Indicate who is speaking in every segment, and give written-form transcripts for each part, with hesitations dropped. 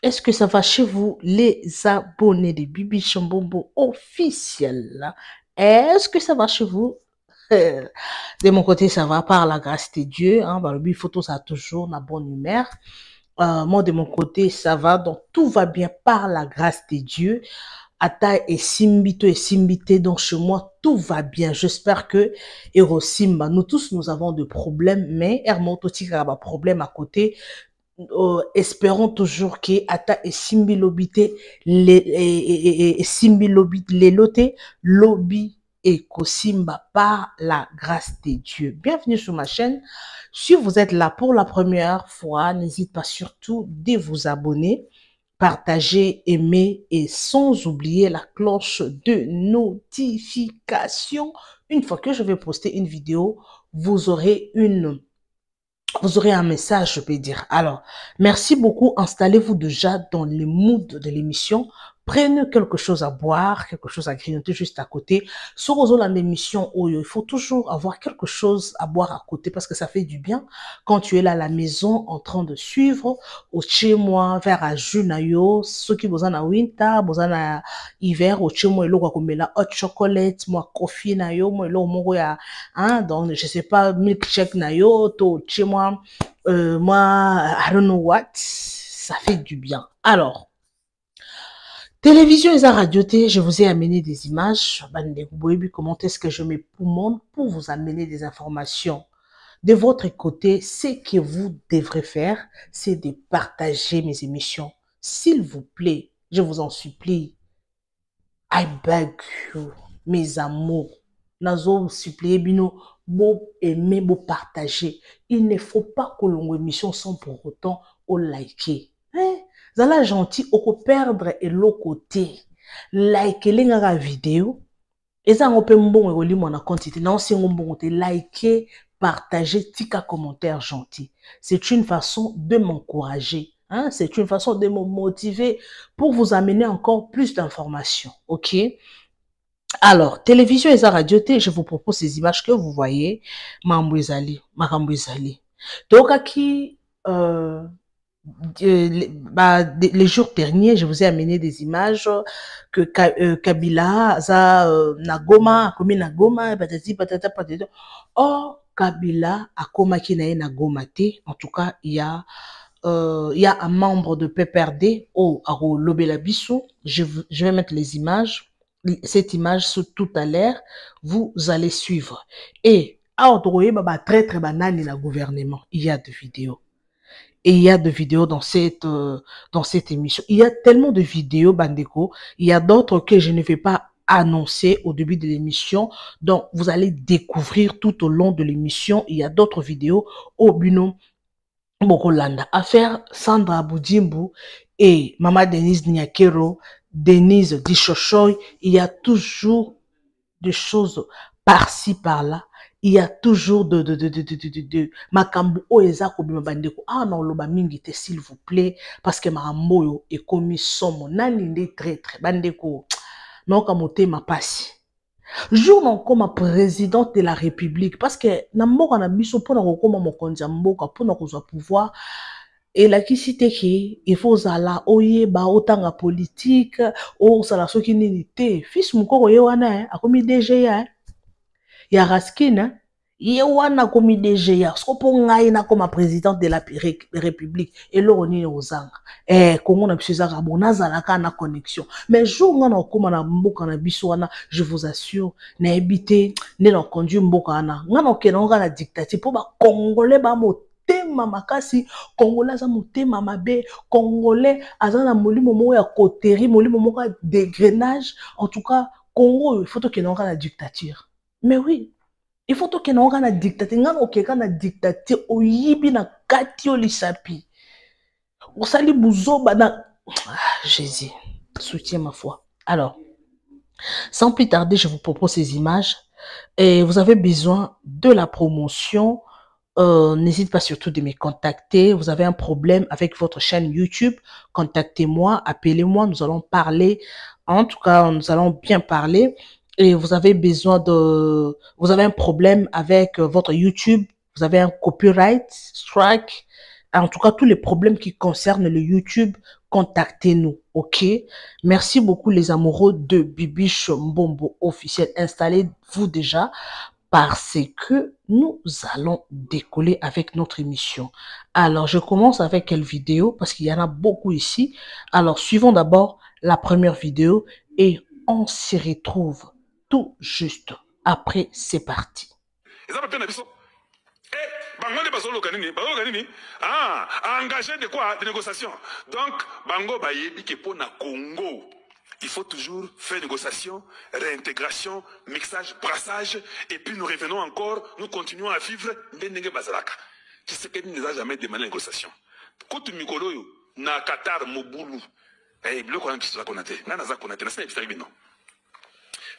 Speaker 1: Est-ce que ça va chez vous, les abonnés de Bibi Chambombo officiel? Est-ce que ça va chez vous? De mon côté, ça va par la grâce de Dieu. Hein, bah, le photo, ça a toujours la bonne humeur. Moi, de mon côté, ça va. Donc, tout va bien par la grâce de Dieu. Ata et Simbito et Simbité, donc chez moi, tout va bien. J'espère que Simba, nous tous, nous avons des problèmes, mais Hermototi a un problème à côté. Espérons toujours que ata et simbi lobité les simbi lobité les lotés lobby et kosimba par la grâce de Dieu. Bienvenue sur ma chaîne. Si vous êtes là pour la première fois, n'hésitez pas surtout de vous abonner, partager, aimer et sans oublier la cloche de notification. Une fois que je vais poster une vidéo, vous aurez un message, je peux dire. Alors, merci beaucoup. Installez-vous déjà dans le mood de l'émission. Prenez quelque chose à boire, quelque chose à grignoter juste à côté. Sur l'émission, il faut toujours avoir quelque chose à boire à côté parce que ça fait du bien quand tu es là à la maison en train de suivre. Au chez moi, vers à junayo, ceux qui vous en a winter, vous en a hiver, au chez moi, il y a hot chocolate, moi, coffee nayo, moi, il y a hein, donc je sais pas milkshake nayo to chez moi I don't know what, ça fait du bien. Alors télévision et radio T, je vous ai amené des images. Comment est-ce que je me poumon pour vous amener des informations. De votre côté, ce que vous devrez faire, c'est de partager mes émissions. S'il vous plaît, je vous en supplie. I beg you, mes amours. Nazo supplier bino, beau aimer, beau partager. Il ne faut pas que l'on émission sans pour autant au liker. Hein? Zala gentil, au perdre et l'autre côté. Liker la vidéo. Et ça, on peut m'bon et mon quantité. Non, si on bon liker, partager, tika commentaire gentil. C'est une façon de m'encourager. Hein? C'est une façon de me motiver pour vous amener encore plus d'informations. OK? Alors, télévision et radio T, je vous propose ces images que vous voyez. Mambouizali, Marambouizali. Donc, qui, les jours derniers, je vous ai amené des images que Kabila, Nagoma, comme Nagoma, patati, patata, patata. Or, Kabila, a koma ki na Nagoma te. En tout cas, il y a un membre de PPRD, Aro Lobela Bissou. Je vais mettre les images. Cette image tout à l'heure, vous allez suivre. Et, très très banal dans le gouvernement, il y a des vidéos. Et il y a des vidéos dans cette émission. Il y a tellement de vidéos, Bandeko. Il y a d'autres que je ne vais pas annoncer au début de l'émission. Donc, vous allez découvrir tout au long de l'émission. Il y a d'autres vidéos au Buno Bokolanda. Affaire Sandra Boudimbu et Mama Denise Nyakero, Denise Dishochoy. Il y a toujours des choses par-ci, par-là. Il y a toujours de makambo oeza kobima bandeko. Ah non, loba mingi te s'il vous plaît parce que makambo yo est commis somo nani nde très très bandeko. Non kamote ma passi. Jour non comme président de la République parce que na mboka na biso pona kokoma mokonzi ya mboka pona kozwa pouvoir et la qui cite qui il faut zala oyeba otanga politique o sala soki nini te fils mukoko ye wana akomi DG ya Raskina ye wana komi DG ya sopo ngai na comme président de la République et l'oroni ozanga Congo na biso zaka bona zala ka na connexion mais jour ngana okoma na mboka na biso wana je vous assure na habité ne na conduire mboka wana ngana okena na dictature pour ba congolais ba motema makasi congolais aza motema mabe congolais aza na molimo moko ya koteri molimo moko ya dégrenage en tout cas Congo il faut que na na dictature mais oui il faut que na na dictature ngana okeka na dictature oyibi na kati o lisapi osali buzoba na Jésus soutiens ma foi. Alors sans plus tarder je vous propose ces images et vous avez besoin de la promotion. N'hésitez pas surtout de me contacter. Vous avez un problème avec votre chaîne YouTube, contactez-moi, appelez-moi, nous allons parler. En tout cas, nous allons bien parler. Et vous avez besoin vous avez un problème avec votre YouTube, vous avez un copyright strike, en tout cas tous les problèmes qui concernent le YouTube, contactez-nous, ok? Merci beaucoup les amoureux de Bibiche Mbombo officiel. Installez-vous déjà parce que nous allons décoller avec notre émission. Alors, je commence avec quelle vidéo? Parce qu'il y en a beaucoup ici. Alors, suivons d'abord la première vidéo et on se retrouve tout juste après. C'est parti.
Speaker 2: Bango de basolo kanini, bango kanini, engagé de quoi? De négociation. Donc, bango bayebi que pour na Congo, il faut toujours faire négociation, réintégration, mixage, brassage, et puis nous revenons encore, nous continuons à vivre Ndenge Bazalaka. Tu sais qu'il ne nous a jamais demandé la négociation. Kotu Mikolo, na Qatar, Moboulou,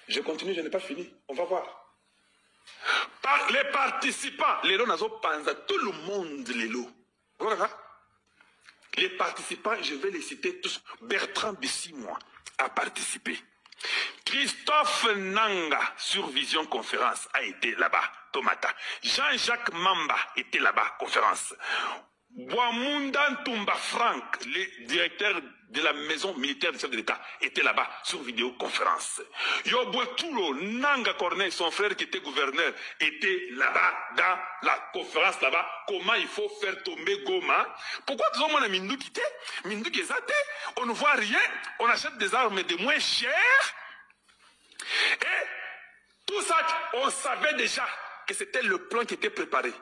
Speaker 2: je continue, je n'ai pas fini. On va voir. Par les participants, les lots nazo panza, tout le monde les lots. Voilà. Les participants, je vais les citer tous. Bertrand Bissimois a participé. Christophe Nanga sur Vision Conférence a été là-bas. Tomata. Jean-Jacques Mamba était là-bas. Conférence. Boamunda Ntumba Franck, le directeur de la maison militaire du chef de l'État, était là-bas sur vidéoconférence. Yobouetoulo Nanga Corneille, son frère qui était gouverneur, était là-bas dans la conférence là-bas. Comment il faut faire tomber Goma? Pourquoi tout le monde a Mindouki? Mindouki Zate, on ne voit rien, on achète des armes de moins chères. Et tout ça, on savait déjà que c'était le plan qui était préparé.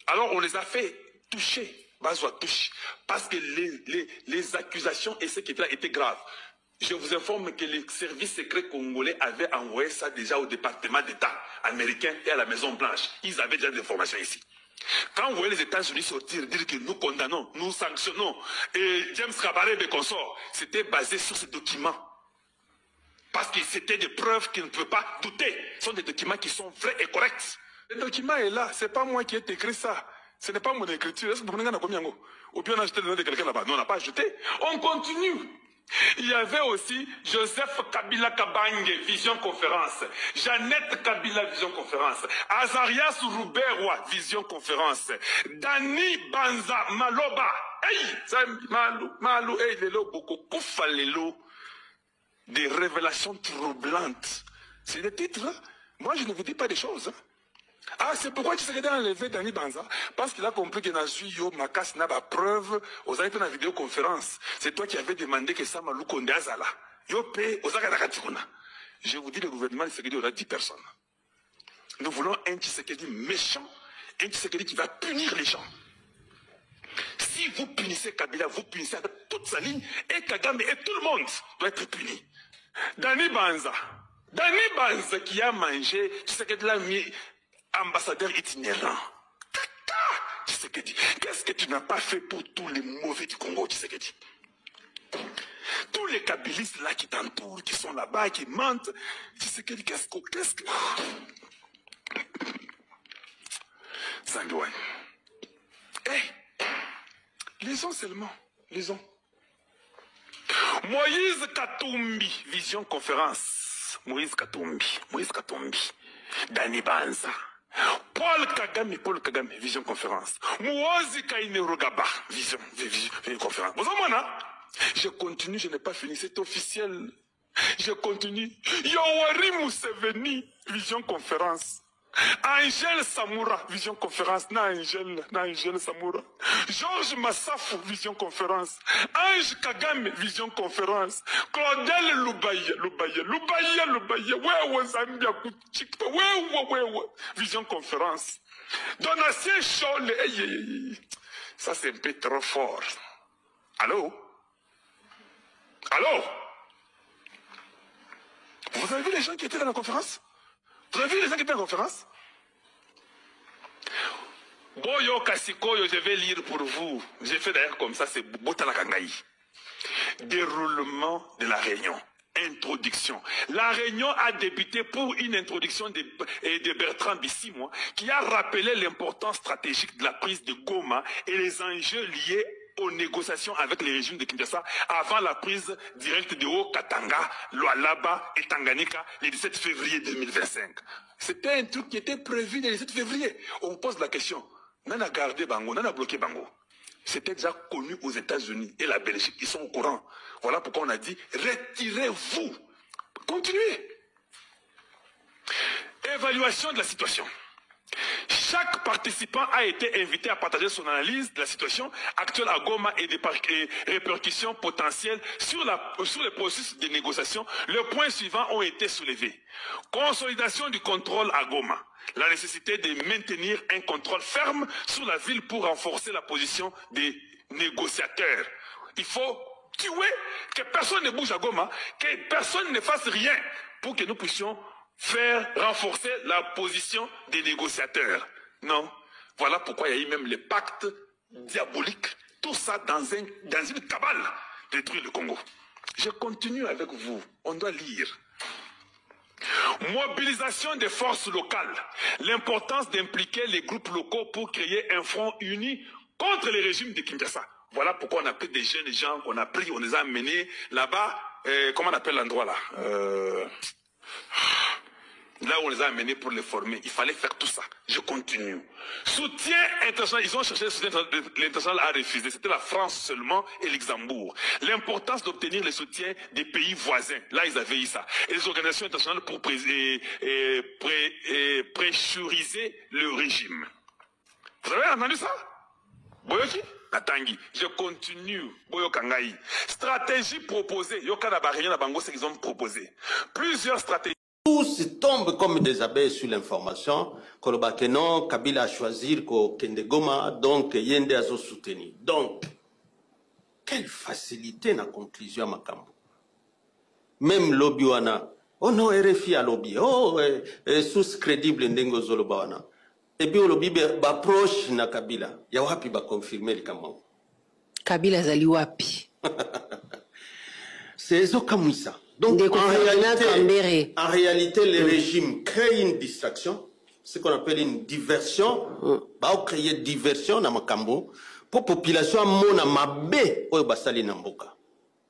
Speaker 2: Alors on les a fait toucher, parce que les accusations et ce qui était là étaient graves. Je vous informe que les services secrets congolais avaient envoyé ça déjà au département d'État américain et à la Maison Blanche. Ils avaient déjà des informations ici. Quand vous voyez les États-Unis sortir, dire que nous condamnons, nous sanctionnons, et James Kabarebe et consorts, c'était basé sur ces documents. Parce que c'était des preuves qui ne peuvent pas douter. Ce sont des documents qui sont vrais et corrects. Le document est là, c'est pas moi qui ai écrit ça. Ce n'est pas mon écriture. Est-ce que vous avez combien? Ou bien on a acheté le nom de quelqu'un là-bas? Non, on n'a pas acheté. On continue. Il y avait aussi Joseph Kabila Kabange, Vision Conférence. Jeannette Kabila, Vision Conférence. Azarias Rouberwa, Vision Conférence. Dani Banza Maloba. Hey, Malou, hey, lelo, beaucoup, koufa lelo. Des révélations troublantes. C'est des titres. Hein? Moi, je ne vous dis pas des choses. Hein? Ah, c'est pourquoi tu sais que dans enlevé Dani Banza? Parce qu'il a compris que Nazuyo Makas n'a pas preuve aux amis de la vidéoconférence. C'est toi qui avais demandé que ça Malou Konde Azala. Yope, je vous dis, le gouvernement de Tshisekedi aura 10 personnes. Nous voulons un Tshisekedi méchant, un Tshisekedi qui va punir les gens. Si vous punissez Kabila, vous punissez avec toute sa ligne, et Kagame et tout le monde doit être puni. Dani Banza qui a mangé, Tshisekedi l'a mis ambassadeur itinérant. Tshisekedi, qu'est-ce que tu n'as pas fait pour tous les mauvais du Congo, Tshisekedi? Tous les kabylistes là qui t'entourent, qui sont là-bas, qui mentent, Tshisekedi, qu'est-ce que... Sangouane. Lisons seulement, lisons. Moïse Katumbi, Vision Conférence. Moïse Katumbi. Dani Banza. Paul Kagame, Vision Conférence. Mouazi Kainerugaba, Vision Conférence. Vous en avez? Je continue, je n'ai pas fini, c'est officiel. Je continue. Yowari Museveni, Vision Conférence. Angèle Samoura, Vision Conférence. Angèle Samoura. Georges Massafou, Vision Conférence. Ange Kagame, Vision Conférence. Claudel Lubaya. Zambia Kuchikta. Vision Conférence. Donatien Chole. Ça, c'est un peu trop fort. Allô? Vous avez vu les gens qui étaient dans la conférence? Vous avez vu les gens qui étaient en conférence? Boyo Kasikoyo, je vais lire pour vous. J'ai fait d'ailleurs comme ça, c'est Botala Kangaï. Déroulement de la réunion. Introduction. La réunion a débuté pour une introduction de Bertrand Bissimois qui a rappelé l'importance stratégique de la prise de Goma et les enjeux liés aux négociations avec les régimes de Kinshasa avant la prise directe de Haut-Katanga, Lualaba et Tanganyika le 17 février 2025. C'était un truc qui était prévu le 17 février. On pose la question, on a gardé Bango, on a bloqué Bango. C'était déjà connu aux États-Unis et la Belgique, ils sont au courant. Voilà pourquoi on a dit, retirez-vous. Continuez. Évaluation de la situation. Chaque participant a été invité à partager son analyse de la situation actuelle à Goma et des répercussions potentielles sur les processus de négociation. Les points suivants ont été soulevés. Consolidation du contrôle à Goma. La nécessité de maintenir un contrôle ferme sur la ville pour renforcer la position des négociateurs. Il faut tuer, que personne ne bouge à Goma, que personne ne fasse rien pour que nous puissions faire renforcer la position des négociateurs. Non. Voilà pourquoi il y a eu même les pactes diaboliques. Tout ça dans une cabale de détruire le Congo. Je continue avec vous. On doit lire. Mobilisation des forces locales. L'importance d'impliquer les groupes locaux pour créer un front uni contre les régimes de Kinshasa. Voilà pourquoi on a pris des jeunes gens qu'on a pris, on les a amenés là-bas. Comment on appelle l'endroit là? Là où on les a amenés pour les former. Il fallait faire tout ça. Je continue. Soutien international. Ils ont cherché le soutien international à refuser. C'était la France seulement et Luxembourg. L'importance d'obtenir le soutien des pays voisins. Là, ils avaient eu ça. Et les organisations internationales pour pressuriser le régime. Vous avez entendu ça? Boyoki? Atangi. Je continue. Boyokangai. Stratégie proposée. Yokana Barignan na Bango, c'est qu'ils ont proposé. Plusieurs stratégies.
Speaker 3: Tous tombent comme des abeilles sur l'information. Kolobakeno, Kabila a choisi Kende Goma, donc Yende a soutenu. Donc, quelle facilité na conclusion à Makambo. Même lobby wana. Oh non, RFI a lobby. Oh, sous crédible ndengo zoloba wana. Et puis le lobby ba proche na Kabila. Ya wapi ba confirmer le Kambo.
Speaker 4: Kabila zali wapi.
Speaker 3: C'est eso kamwisa. Donc, en réalité, le régime crée une distraction, ce qu'on appelle une diversion. Bah, créer diversion dans Makambo pour la population mona mabe au basali namboka.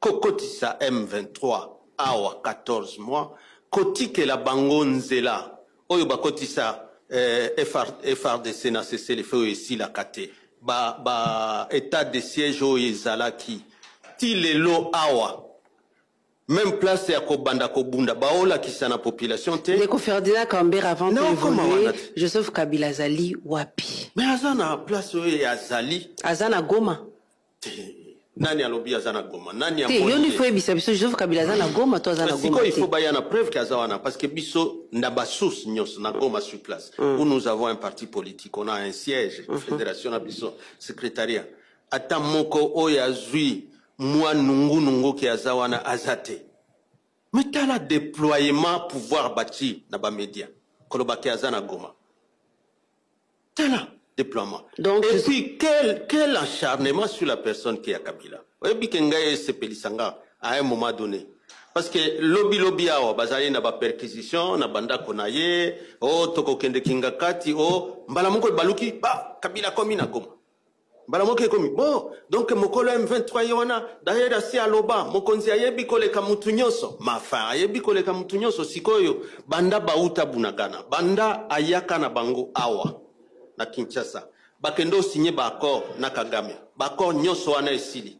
Speaker 3: Kokotisa M23 awa 14 mois, kotike la bango nzela oyo bakotisa FRDC na cessé le feu ici la kate. Ba état de siège oyo ezalaki ti lelo awa. Même place à Kobanda Kobunda, Baola qui s'en a population.
Speaker 4: Ndeko Ferdinand Kambere avant d'évoluer, Joseph Kabila Zali wapi.
Speaker 3: Mais Azana place où est Azali.
Speaker 4: Azana Goma.
Speaker 3: Nani a lobby Azana Goma. Nani a.
Speaker 4: Yoni faut biso Joseph Kabila Azana Goma, toi Azana Goma.
Speaker 3: Il faut bailler la preuve qu'Azawana parce que biso n'abasous nyos na Goma sur place. Où nous avons un parti politique, on a un siège, fédération abisso, secrétariat. Ata moko oyazui. Moi, nungu qui azawana azate. Mais t'as le déploiement pouvoir bâti dans les médias. Kolobaki azana Goma. T'as le déploiement. Donc, et puis, quel acharnement sur la personne qui est à Kabila. Et puis, Kengaye Sepelisanga, à un moment donné. Parce que lobby awa, bazali na ba perquisition, na banda konaye, oh, toko kende kingakati, oh, mbalamuko baluki, bah, Kabila komi na Goma. Balamoke komi. Bon, donc mokolo M23 yona d'ailleurs si aloba mokonzi ayebi koleka mutu nyonso mafa ayebi koleka mutu nyonso sikoyo banda bauta bunagana banda ayaka na bango awa na Kinshasa bakendo signé ba accord na Kagame ba accord nyonso wana esili.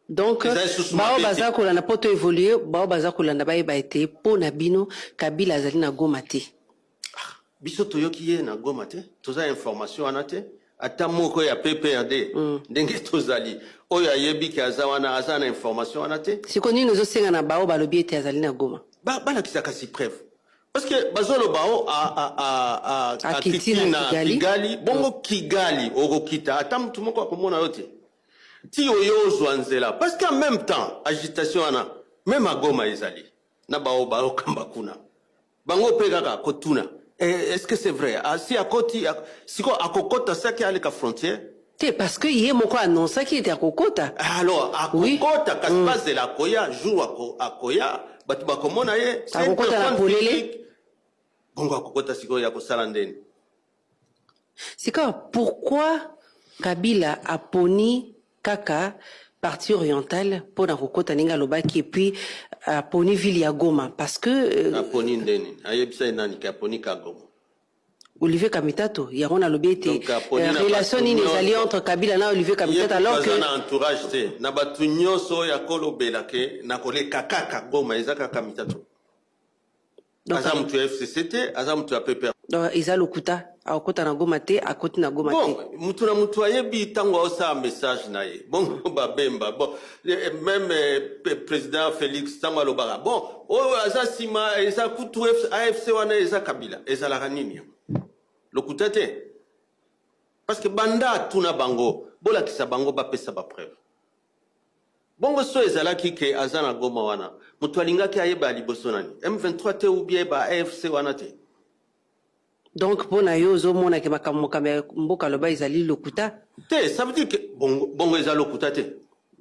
Speaker 4: Donc bao baza kolanda poto évoluer bao baza kolanda ba été po na bino Kabila azali na Goma te.
Speaker 3: Biso toyoki ye na Goma te toza information wana te. Ata moko ya PPRD ndenge tozali oyo ayebi ki azawana azana information wana te
Speaker 4: sikoni nozo senga na bao balobi ete azali na Goma
Speaker 3: bala kisaka si preuve parce que bazolo bao a Kitina Kigali bongo Kigali okokita ata mtu moko akomona yote ti oyo zwanzela parce qu'en même temps agitation wana même à Goma ezali na bao kamba kuna bango pekaka kotuna. Est-ce que c'est vrai? Si à côté, si à Kokota, ça qui est à la frontière?
Speaker 4: C'est parce que hier, mon quoi annoncé qu'il était à Kokota.
Speaker 3: Alors, à Kokota, quand se passe de la Koya, joue à Koya, batuba comment naie?
Speaker 4: C'est un Kokota la polélé.
Speaker 3: Bon, à Kokota, si Koya Kosalandeni.
Speaker 4: C'est quoi? Pourquoi Kabila a poni Kaka partie orientale pour la Kokota Ninga Lobaki et puis à Poni Ville à Goma parce que
Speaker 3: à Poni Ndeni ayebisa nani ka Poni ka Goma
Speaker 4: Olivier Kamitato, il y a un lobby relation nini ezali entre Kabila na Olivier Kamitato alors que
Speaker 3: na entourage te na batu nyonso ya kolobela ke na koleka kaka Goma ezaka Kamitato. Azam tu FCCT, azam tu APP.
Speaker 4: Donc ils a lokuta a okota na Goma te a koti na Goma te.
Speaker 3: Bon, mutu na mutu ayebi tango osa message na ye. Bon babemba. Bon, même président Félix tango lobara. Bon, o azasima eza kutu AFC wana eza Kabila, eza la nini. Lokuta te. Parce que banda tuna bango, bola kisa bango ba pesa ba preuve. Bongo so ezala kike azana Goma wana. Mutu alinga ki ayeba liboso nani. M23 te ou bien ba AFC wana te.
Speaker 4: Donc pour na yo zo mona ke makambo mboka loba ezali lokuta.
Speaker 3: Te, ça veut dire que bongo ezali lokuta te.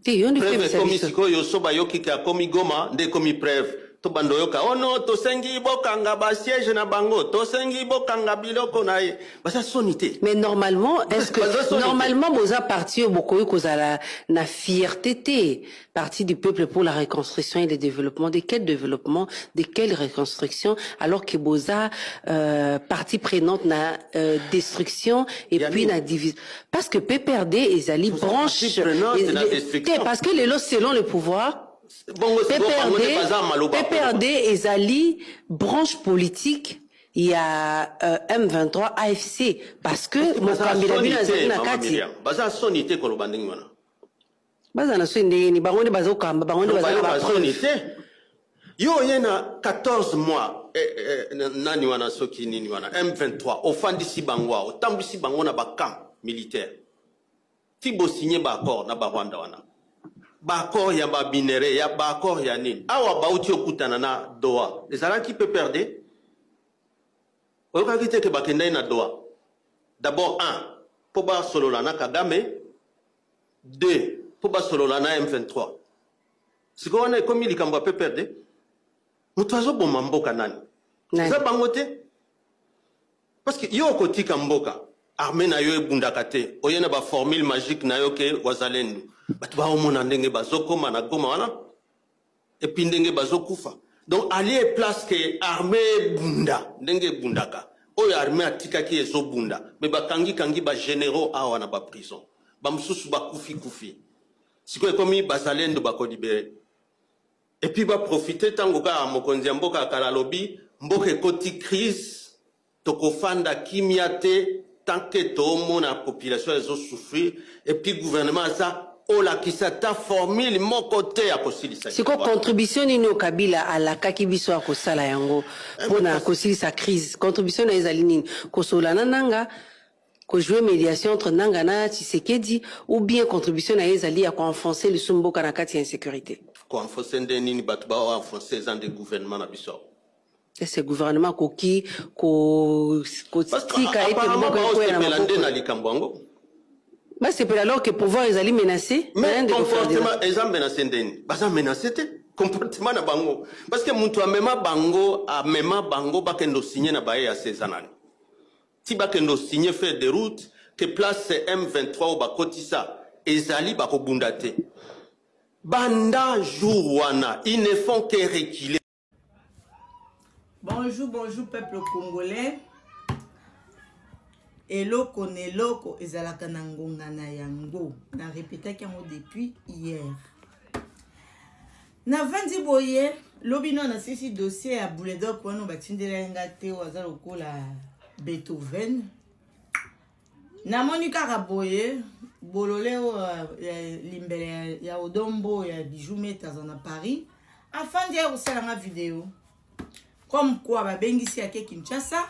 Speaker 4: Te yo ndi
Speaker 3: preuve
Speaker 4: fait
Speaker 3: komi siko yo soba yo kike akomi Goma nde komi preuve. To bando yoka oh non to sengi bokanga ba siège na bango to sengi bokanga biloko na ye basa sonité.
Speaker 4: Mais normalement est-ce que normalement boza parti bokoyi kozala na fierté té parti du peuple pour la reconstruction et le développement, de quel développement, de quelle reconstruction alors que boza partie prenante na destruction et puis na division parce que PPRD ezali branche parce que les lots selon le pouvoir PPRD ezali branche politique il y a M23 AFC parce que Mokambila bina zina kati
Speaker 3: baza sonité ko lobandingi wana
Speaker 4: baza na sonité ni bangonde bazo kamba bangonde baza na
Speaker 3: sonité yo yena 14 mois nani wana soki nini wana M23 ofandisi bangwa otambisi bango na ba camp militaire tibo signé ba accord na ba Rwanda wana Bakor ya ba binere ya bakor ya nini awa bauti okutana na Doha ezala ki peut perdre oyoka kite ke bakenda na Doha d'abord po ba solola na Kagame 2 po ba solola na M23 siko wana ekomi likambo peut perdre mutu azoboma mboka nani eza bango te parce que yo kotika mboka armée na yo ebundaka te oyena ba formule magique na yo ke wazalendo batu ba omona ndenge bazokoma na Goma wana et puis ndenge bazokufa donc allié place que armée bunda ndenge bundaka oyo armée atikaki ezobunda mais bakangi kangi ba généraux awa na ba prison ba mususu bakufi siko ekomi bazalendo bakolibere et puis ba profiter tango ka mokonzi mboka kala lobby mboka ekoti crise tokofanda kimia te tant que tomona population ezo souffrir et puis gouvernement ça ola kisata formule mon côté à kosilisa
Speaker 4: siko contribution nino Kabila ala kakibiso akosala yango pona kosilisa crise contribution na ezali nini kosola nanga ko jouer médiation entre nanga na Tshisekedi ou bien contribution na ezali ya ko enfoncer le sumboka na kati ya insécurité
Speaker 3: ko enfoncer ndeni batu ba enfoncer dans des gouvernements na biso
Speaker 4: et ce gouvernement koki ko tika ete moko ko ya
Speaker 3: na likambo
Speaker 4: bah c'est alors que pouvoir ils allaient menacer
Speaker 3: mais comportement ils ont menacé ndeni baza menacé te comportement na bango parce que muntu amema bango bakendo signer na baye ya Cézanane ti bakendo signer faire des routes que place M23 au bakotisa ezali bakobunda te banda jour wana ils ne font que reculer.
Speaker 1: Bonjour peuple congolais. Eloko neloko ezalaka na ngonga na yango na répétaki yango depuis hier na vandi boye lobino na sisi dossier ya Bouledok wana batindela nga te waza lokola Beethoven na moni kaka boye bolole limbele ya odombo ya Bijou Metas na Paris afandi ya kosala nga vidéo comme quoi babengisi yake Kinshasa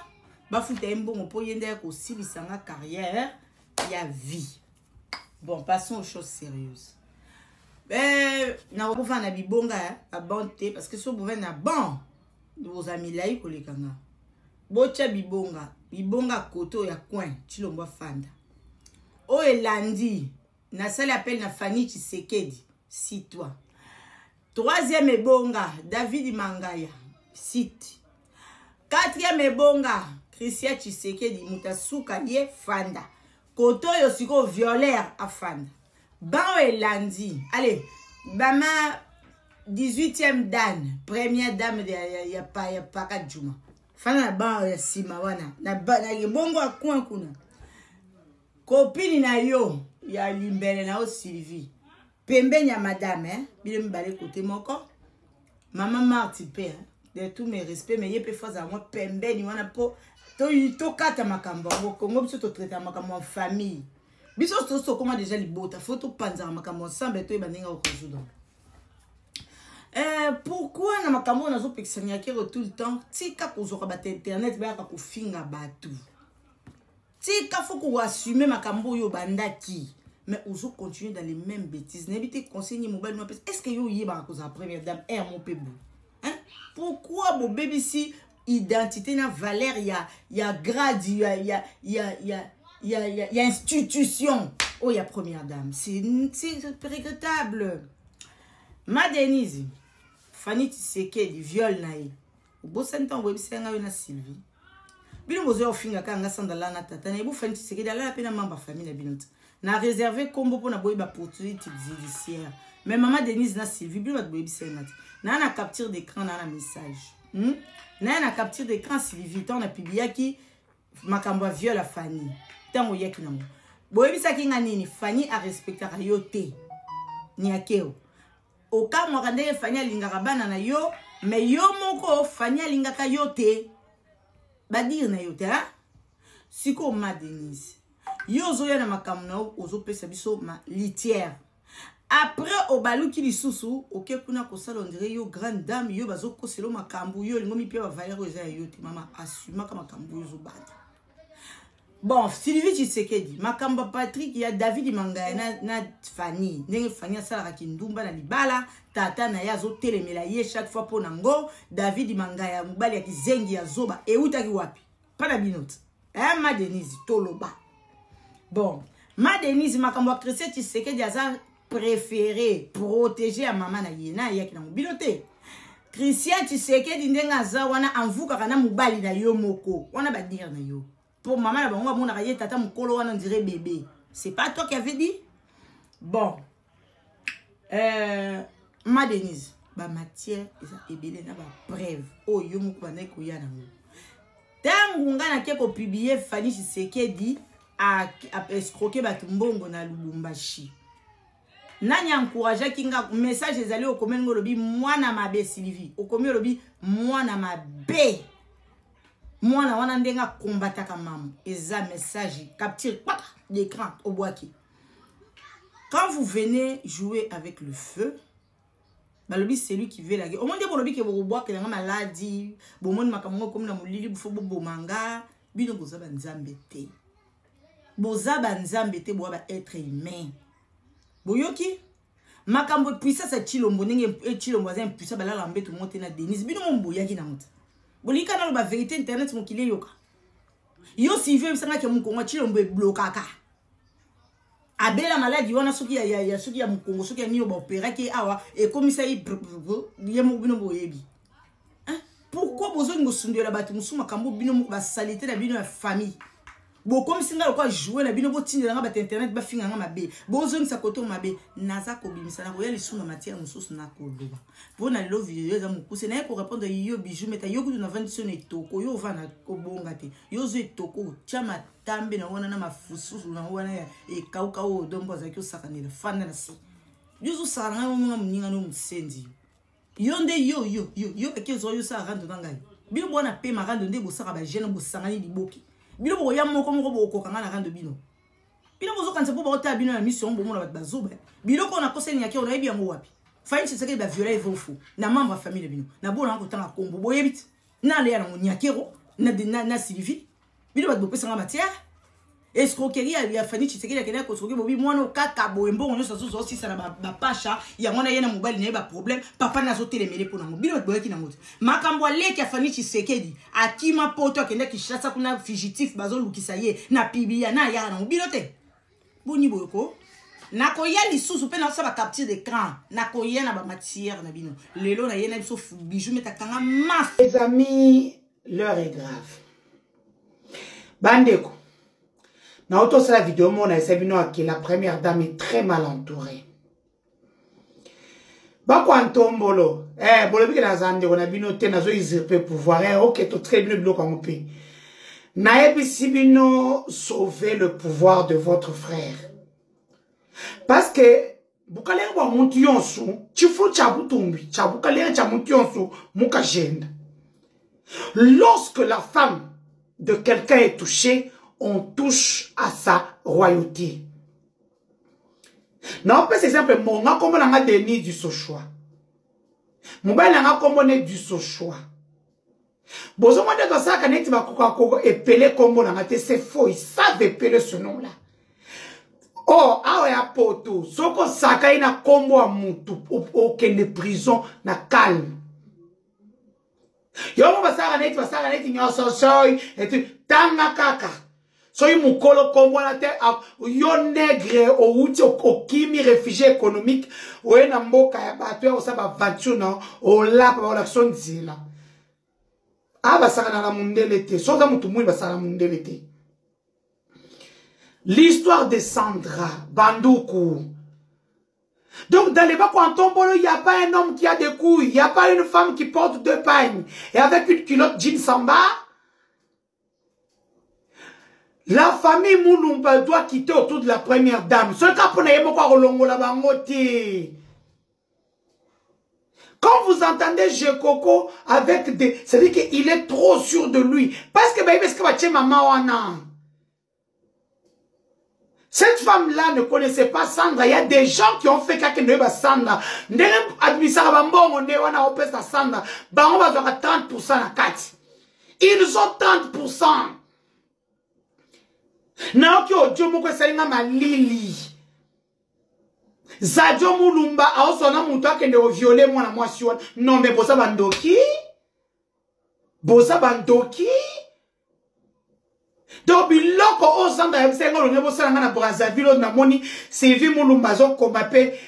Speaker 1: bafuta mbongo po yende ya kosilisa nga carrière ya vie. Bon, passons aux choses sérieuses. Na bofa na bibonga a bonté parce que so bofa na bon vos amis là ikolekanga. Bocha bibonga koto ya coin chilomba fanda. O elandi na sala appel na Fanny Tshisekedi, cite-toi. Troisième ebonga David Mangaya, cite. Quatrième ebonga Christian Tshisekedi mutasuka ye fanda. Koto yo siko violeur a fanda. Ban elandi. Allez, bama 18e dan, première dame de ya Paka Juma.
Speaker 5: fana ba ya sima wana na bongo akuna kuna copine na yo ya limbele na o Sylvie pembeni ya madame bile mbale côté moko maman Marti pe de tous mes respects mais yé pe faza moi pembeni wana po to kata makambo Kongo biso to traiter makambo en famille biso to comment déjà libota faut to panza makambo ensemble to ibanenga ko résoudre. Pourquoi na makambo nazo pexania kero tout le temps tika kozoka ba internet ba ka kofinga batu tika faut ko assumer makambo yo bandaki mais ozo continuer dans les mêmes bêtises n'habite conseiller mobile no est-ce que yo yeba ko za première dame mon pebou hein pourquoi mon bébé si identité na valeur ya grade ya institution oh ya première dame c'est regrettable. Ma Denise Fanny Tshisekedi viol nae bo senta bo bisenga na Sylvie bino bozo ofinga kanga sandala na tata na bu Fanny Tshisekedi ala pena mamba famille na binota na réserver combo pour na boyeba poursuite judiciaire mais maman Denise na Sylvie bino boyeba bisenga na capture d'écran na message na capture d'écran Sylvie tant na publié qui makambo viol la Fanny tant oyaki na mo boyebisa ki ngani Fanny a respecter yote ni akeo oka mwakande Fanny alingaka bana na yo mais yo moko Fanny alingaka yo te badir na yo te ha siko ma Denise yo zoya na makambo na ozo pesa biso ma litière après obaluki lisusu oke kuna ko sala ondire yo grande dame yo bazo ko selo makambo yo lingomi pia ba valeur eza yo te mama assuma kama makambo yo zo banda. Bon, Sylvie Tshisekedi, makamba Patrick, il y a David Mangaya na Fanny. Nenge Fanny a sala kindumba na libala, tata na ya zo telemela ye chaque fois pour nango, David Mangaya mubali ya kizengi ya zoba e utaki wapi. Pas binote. Ma Denise toloba. Bon, ma Denise makamba Christian Tshisekedi aza préféré protéger à maman na yena ya kina binote. Christian Tshisekedi ndenga za wana anvuka kana mubali na yo moko. Wana ba dire na yo. Pour maman, la bango mon araye tata mukolo wana dirait bébé. C'est pas toi qui avais dit? Bon. Ma Denise, ba matière eza ebele na ba preuve. Oh yo muku bana ko yana ngo. Tangu ngana ke ko publier Fanny Tshisekedi a escroquer ba tumbongo na Lubumbashi. Nani encourager kinga message ezali o komengo lobi mwana mabe Sylvie. O komi lobi mwana mabe. Moi, na wana ndenga combataka maman. Eza message capture l'écran au boaki. Quand vous venez jouer avec le feu, bah le c'est lui qui veut la guerre. Au moins de bolobi que vous bois que la maladie, bon monde makamongo comme na mulili bufo bo manga, bino boza banzambe te. Boza banzambe te boa ba être humain. Boyoki makambo puissance a chilombo ndenge chilombo za impuissant ba la lambe tout monter na Denise bino momboyaki na muta. Bolika na ba vérité internet mokile yoka. Yo si veut sanga ke mukongo chilombo blokaka. Abela maladie wana soki ya soki ya mukongo soki ya niyo ba opéra ki awa et comme ça il yemo bino boyebi. Hein? Pourquoi besoin ngo sundela batu musuma kambo bino mo ba salité na bino ya famille. Bo comme si ngalo kwa jouer na bino bo tindela nga ba internet ba finga nga mabe. Besoin sa koto mabe naza ko bimisa na ko ya lisuna matière mususu na ko loba. Bona love yo za mukuse na ko répondre yo bijou meta yo ku na vandi na etoko yo vana ko bonga te. Yo zo etoko chama tambe na wana na mafususu na wana ya e kauka o dombo za kyo sakanela fanda na si. Yo zo saranga mo muninga no musendi. Yo nde yo ke zo yo sa rando ngai. Bino bona pe marando nde bo saka ba jeune bo sangani liboki. Bino bo ya moko bo kanga na rando bino. Bino bozo kanse po ba ota bino na mission bo mona ba zoba. Bino ko na koseni yake ona yebi yango wapi. Fanny Tshisekedi ba violer evofu na membre famille bino. Na bona ko tanga kombo bo yebit. Na le ya na nyakero na Sylvie. Bino ba bopesa nga matière. Escroquerie ya Fanny Tshisekedi akena ko soki bobi mwana kaka boembo onyo sazo zo sisa na ba pasha ya mwana yena mobali na ba problème papa na zo telemele pona ngo bino boyaki na ngote makambo aleki ya Fanny Tshisekedi akima poto akenda kishasa kuna fugitif bazo lukisa ye na pibia na ya na bino te boni boyoko na ko ya lisusu pe na sa ba capture d'écran na ko ya na ba matière na bino lelo na yena biso bijou metakanga mas.
Speaker 6: Les amis, l'heure est grave. Bandeko na auto la vidéo mon a sabino que la première dame est très mal entourée. Bako Antombolo, bon le biki na zande on a bino te nazo usurper pouvoir OK to très bien bloc en pays naebi sibino sauver le pouvoir de votre frère parce que bukalere wa muntu yonsu chifu chabutumbi chabukalere cha muntu yonsu mukagenda. Lorsque la femme de quelqu'un est touchée, on touche à sa royauté. Non, par exemple, mon gars comme on a Denis du Sochois. Mon gars n'a comme on est du Sochois. Bozo moi de ça quand tu vas épeler comme on a c'est faux, ils savent épeler ce nom là. Oh, ah ouais, à poto, soko saka ina combo à mutu, aucune prison na calme. Yo mo basara neti nyoso soy et tanga kaka. Soy mukolo kombo na te yo nègre o uti o kimi réfugié économique o na mboka ya bato ya osaba vanchu no o la pa la sonzila. Ah basara na la mundele te. Soza mutu mui basara mundele te. L'histoire de Sandra Bandoukou. Donc, dans les bas, quand on tombe, il n'y a pas un homme qui a des couilles. Il n'y a pas une femme qui porte 2 pagnes. Et avec une culotte jean samba. La famille Moulumba doit quitter autour de la première dame. Ce cas pour quand vous entendez Jekoko avec des... C'est-à-dire qu'il est trop sûr de lui. Parce que, parce que maman wana. Cette femme-là ne connaissait pas Sandra. Il y a des gens qui ont fait quelque chose à Sandra. Ils ont 30%. Naoki Ojomo ko salinga malili. Zadio Mulumba aosona mutu akende o violer mwana mwasi wana. Non mais bosa bandoki. Bosa bandoki. Donc biloko ozanda yebsenga lo nebo sala na Brazzaville na moni Sylvie Mulumba zo komape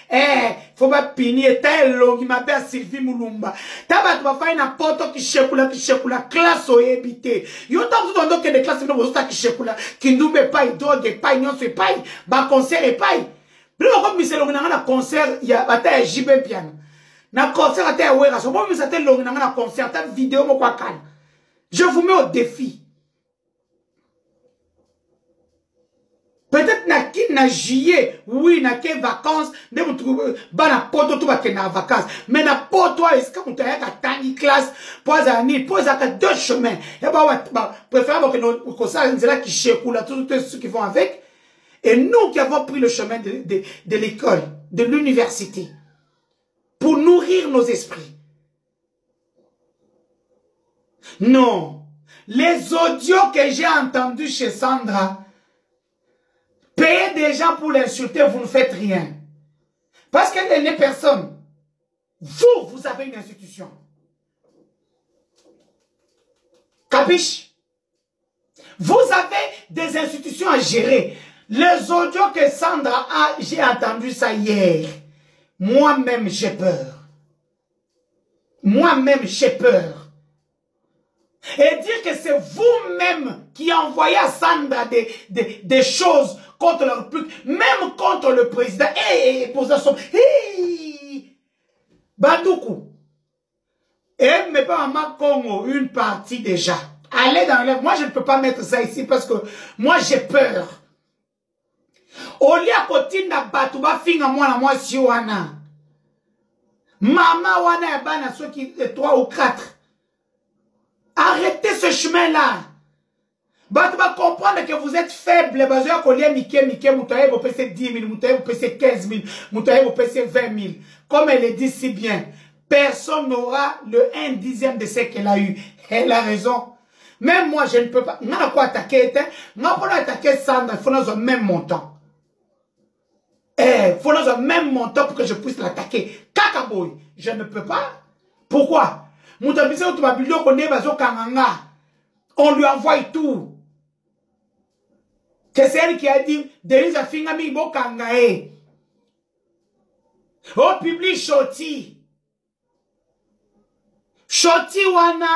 Speaker 6: faut pas pini eta longi mape Sylvie Mulumba. Taba tu ba fa na poto ki shekula classe o ebité. Yo ta tout ndo ke de classe no bozo ta ki shekula kindumbe pai drogue pai nyonso pai ba concert e pai. Bilo ko miselo na concert ya bata ya JB piano. Na concert ata ya wera so bo mi sa te longi na concert ta vidéo mo kwa kala. Je vous mets au défi. Peut-être na juillet, oui, na ke vacances, ne vous trouvez, na poto tout va que na vacances. Mais na poto, est-ce que vous avez tangi classe, pose à 2 chemins. Et préférable que nous, ça, c'est là qui chécoule, tous ceux qui vont avec. Et nous qui avons pris le chemin de l'école, de l'université, pour nourrir nos esprits. Non. Les audios que j'ai entendus chez Sandra, payez des gens pour l'insulter, vous ne faites rien. Parce qu'elle n'est personne. Vous avez une institution. Capiche? Vous avez des institutions à gérer. Les audios que Sandra a, j'ai entendu ça hier. Moi-même, j'ai peur. Moi-même, j'ai peur. Et dire que c'est vous-même qui envoyez à Sandra des choses contre la République, même contre le président. Bandoukou. Et mais pas maman Congo, une partie déjà. Allez dans l'air. Moi, je ne peux pas mettre ça ici parce que moi, j'ai peur. Au lieu à côté de Batouba, finga moi si wana. Maman wana bana ceux qui 3 ou 4. Arrêtez ce chemin-là. Bah, tu vas comprendre que vous êtes faible. Bah, je vais Mike, Moutaye, vous payez 10 000, Moutaye, vous payez 15 000, Moutaye, vous payez 20 000. Comme elle le dit si bien, personne n'aura le 1/10 de ce qu'elle a eu. Elle a raison. Même moi, je ne peux pas. On n'a pas attaqué, on n'a pas attaqué Sandra, il faut nous au même montant. Il faut nous au même montant pour que je puisse l'attaquer. Kakaboy, je ne peux pas. Pourquoi? On lui envoie tout. C'est elle qui a dit, Denise a fini mi bo kangae. Au public Choti. Choti wana.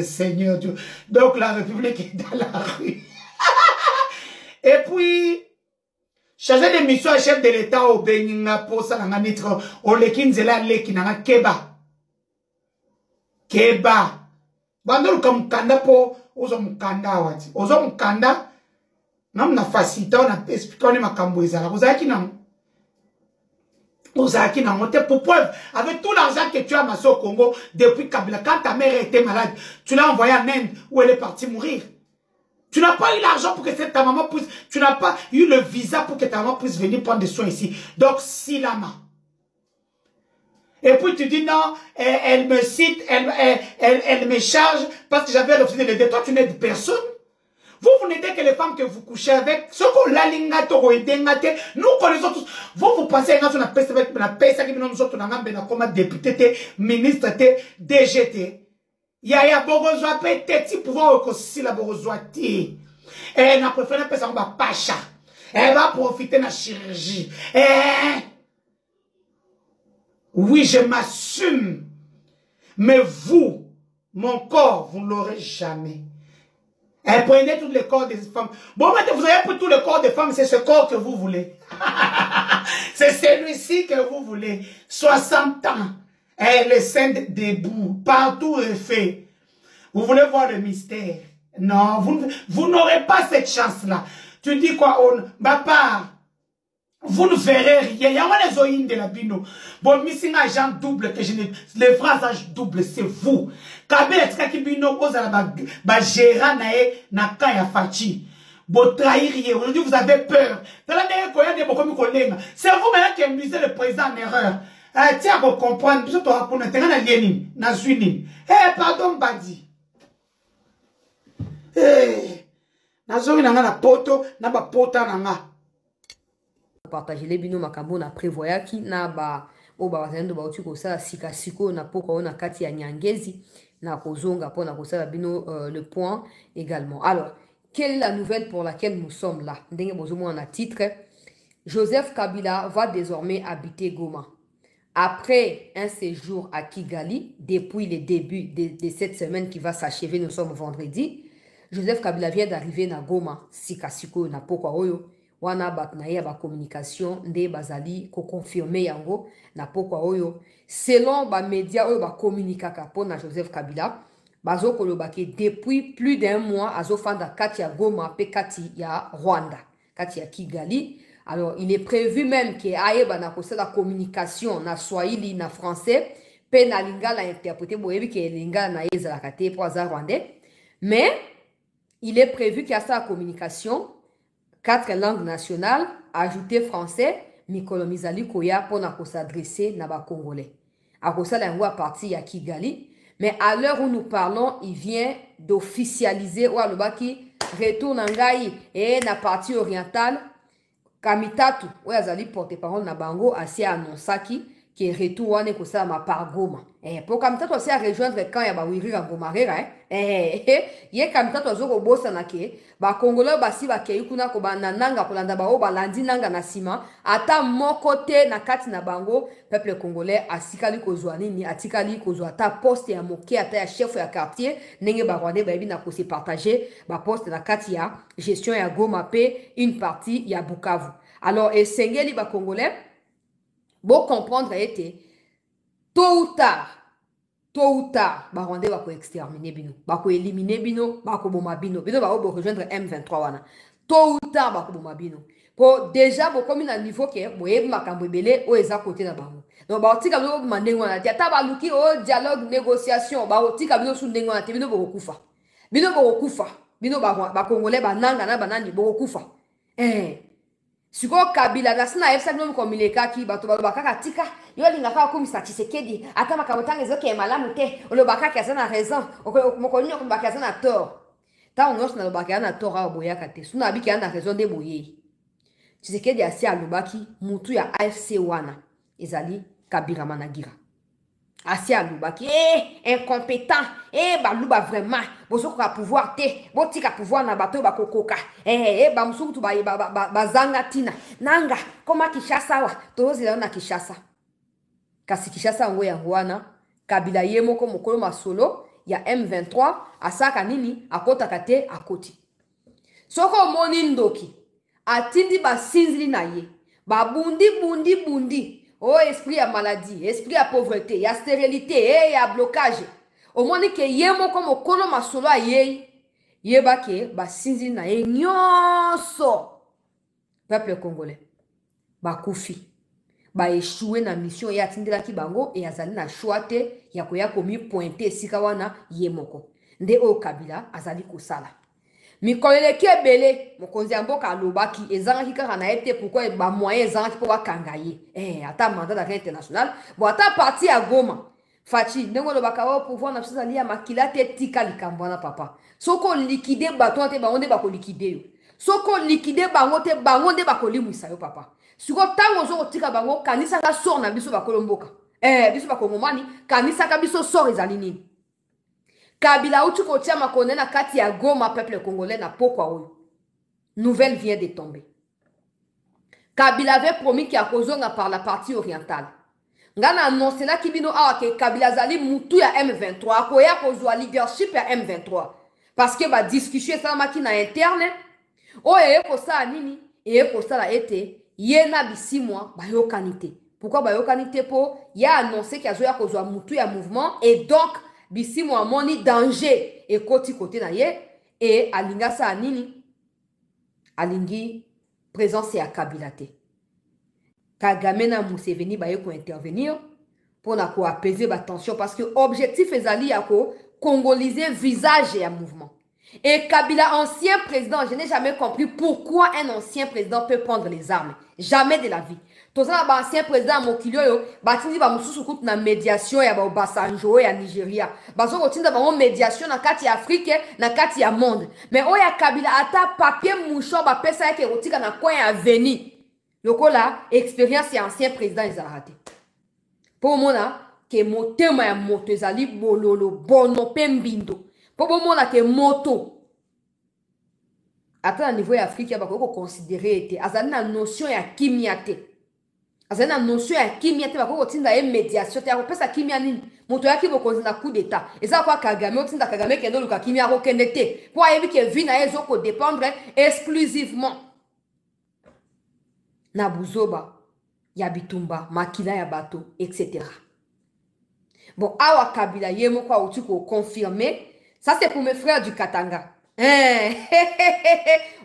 Speaker 6: Seigneur Dieu. Donc la République est dans la rue. Et puis, chargé de mission à chef de l'État au Beninga pour ça nga nitre au lekinzela leki nga keba. Keba. Bando comme kanda po ozo mukanda wati. Ozo mukanda nam na facilita on a expliqué on makambo ezala. Ozaki na Ozaki na monté pour preuve avec tout l'argent que tu as amassé au Congo depuis Kabila quand ta mère était malade, tu l'as envoyée en Inde où elle est partie mourir. Tu n'as pas eu l'argent pour que ta maman puisse... Tu n'as pas eu le visa pour que ta maman puisse venir prendre des soins ici. Donc, si la main. Et puis tu dis non, elle me cite, elle me charge parce que j'avais l'office de l'aider. Toi, tu n'aides personne. Vous n'aidez que les femmes que vous couchez avec. Ce qu'on l'a lingate, nous connaissons tous. Vous pensez que nous avons comme député, ministre, DGT. Yaya Borozwa peut-être pouvoir aussi la Borozwa ti. Elle n'a préféré pas ça va pacha. Elle va profiter de la chirurgie. Oui, je m'assume. Mais vous, mon corps, vous ne l'aurez jamais. Elle prenait tous les corps des femmes. Bon, maintenant, vous avez pris tous les corps des femmes, c'est ce corps que vous voulez. C'est celui-ci que vous voulez. 60 ans. Elle est sainte debout, partout refait. Vous voulez voir le mystère? Non, vous n'aurez pas cette chance-là. Tu dis quoi? Papa, vous ne verrez rien. Il y a les oïnes de la bino. Bon, missing agent double que je n'ai. Les phrases double, c'est vous. Kabé est-ce qu'il bino cause à la gérant na kaya fachi. Bon, trahir rien. Aujourd'hui, vous avez peur. C'est vous maintenant qui amusez le président en erreur. Tiens, vous comprenez, vous avez pour nous tenir na zuini. Pardon, Badi. Na zori na poto, na ba pota na
Speaker 7: partager les bino makambo na prévoya ki na ba bazendo ba uti ko sala sika siko na poko na kati ya Nyangezi na kozonga po na kosala bino le point également. Alors, quelle est la nouvelle pour laquelle nous sommes là? Ndenge bozomo en titre, Joseph Kabila va désormais habiter Goma. Après un séjour à Kigali, depuis le début de cette semaine qui va s'achever, nous sommes vendredi, Joseph Kabila vient d'arriver à Goma, Sikasiko, na pokwa oyo, wana batnaye ba communication, nde bazali ko confirmer yango, na pokwa oyo. Selon ba média oyo ba communicaka po na Joseph Kabila, bazo kolobake depuis plus d'un mois, azo fanda kati ya Goma, pe kati ya Rwanda, kati ya Kigali. Alors, il est prévu même qu'il y ait la communication na Swahili, na français, pe na lingala interprété, boyebi que lingala na yezala kate pour azar rwandais. Mais, il est prévu qu'il y a sa communication, 4 langues nationales, ajouter français, Mikolo Mizali Koya pour s'adresser na ba Congolais. A kosala yango à partir ya Kigali. Mais à l'heure où nous parlons, il vient d'officialiser ou alobaki retourne en Ngai et na partie orientale. Kamitatu, ou azali porte-parole na bango, asi annonsaki qui retour wane kosala ma par Goma. Pour Kamitatu aussi à rejoindre quand ya ba wiri ga Goma rera ye Kamitatu azoko bosa na ke ba Congolais basi ba kei kuna ko bananga kolanda ba o balandi nanga na sima ata moko te na kati na bango peuple congolais asikali kozwa nini atikali kozwa ata poste ya moke ata ya chef ya quartier nenge ba Rwandais ba bina ko se partager ba poste na kati ya gestion ya Goma pe une partie ya Bukavu. Alors esengeli ba Congolais bon comprendre été tôt ou tard ba Rwandais ba ko exterminer bino ba ko éliminer bino ba ko boma bino ba ko rejoindre M23 wana tôt ou tard ba ko boma bino pour déjà bo comme na niveau que boye makambo ebele o eza côté na bango donc ba otika bino mandengo na tia ba luki o dialogue négociation ba otika bino su ndengo na bino bo kufa bino ba Congolais ba nanga na banani bo kufa Siko Kabila na sina efsa bino komileka ki bato bakaka tika yo linga ka komisa Tshisekedi ata makamotanga ezoke malamu te olobaka kaza na raison mokoni okobaka kaza na tort ta onyo na lobaka na tort a boya kate suna biki na raison de boye Tshisekedi asi alobaki mutu ya AFC wana ezali Kabila Managira asi alobaki incompétent baluba vraiment bosoka pouvoir te botika pouvoir na bato bakokoka bamusuku bazanga tina nanga koma Kishasa wa tozila na Kishasa kasi Kishasa ngo yango wana Kabila yemoko mokolo masolo ya M23 asaka nini akota kate akoti soko moni ndoki atindi basinzili na ye bundi oh esprit ya maladie, esprit ya pauvreté, ya stérilité, ya blocage omoni ke ye moko mokolo masolo ye yeba ke basinzili na ye nyonso peuple congolais bakufi échoué na mission ya tindelaki bango et azali na choix te ya koya komi pointer esika wana ye moko nde o Kabila azali kosala mikoleleki ebele mokonzi ya mboka alobaki ezangaki kaka na ye te pourquoi ba moyen ezangaki mpo bakanga ye ata mandat d'arrêt international bo ata parti ya Goma Fachi ndenge olobaka o pouvoir na biso ezali ya makila te tika likambo wana papa soko liquide bato te bango nde bakoliquide yo soko liquide bango te bango nde bakolimwisa yo papa siko tango zo kotika bango kanisa ka sor na biso bakolomboka biso bakongomani kanisa ka biso sor ezali nini Kabila uti kotia makone na kati ya Goma peuple congolais na pokwa oyo nouvelle vient de tomber. Kabila avait promis qu'il y a kozonga par la partie orientale. Ngana annoncé la kibino awa ke Kabila zali mutu ya M23 akoya kozwa leadership ya M23 parce que ba discussion ça makina interne oye ko sa nini e ko sala ete yena bisimwa bayokanite. Pourquoi bayokanite po ya annoncé qu'il y a kozwa mutu ya mouvement et donc bisimwa moni danger et côté na ye et alinga sa nini alingi présence ya Kabila te. Kagame na Museveni ba yeko intervenir pour na ko apaiser ba tension parce que objectif ezali ya ko congoliser visage ya mouvement. Et Kabila, ancien président, je n'ai jamais compris pourquoi un ancien président peut prendre les armes. Jamais de la vie. Tout ça, ancien président Mokilio, batindi ba mususu kutu na médiation ya ba Obasanjo ya Nigeria. Bazo kotinda ba médiation na kati ya Afrique, na kati ya monde. Mais oya Kabila ata papier mouchon ba pesa yake rotika na coin ya veni. Yoko la expérience ya ancien président izarate. Pour mona ke motema ya moto ezali bololo bono pembindo. Pour mona ke moto ata na niveau ya Afrique ya bako considérer ete azali na notion ya kimia te. Azali na notion ya kimia te bako tinda e médiation te akopesa kimia nini moto yaki bokonzi na coup d'état eza kwa Kagame otinda Kagame kendo luka kimia ko kende te po ayebi ke vi na ezo ko dépendre exclusivement na buzoba ya bitumba makila ya bato etc. Bon awa Kabila yemo kwa uti ko confirmer. Ça, c'est pour mes frères du Katanga.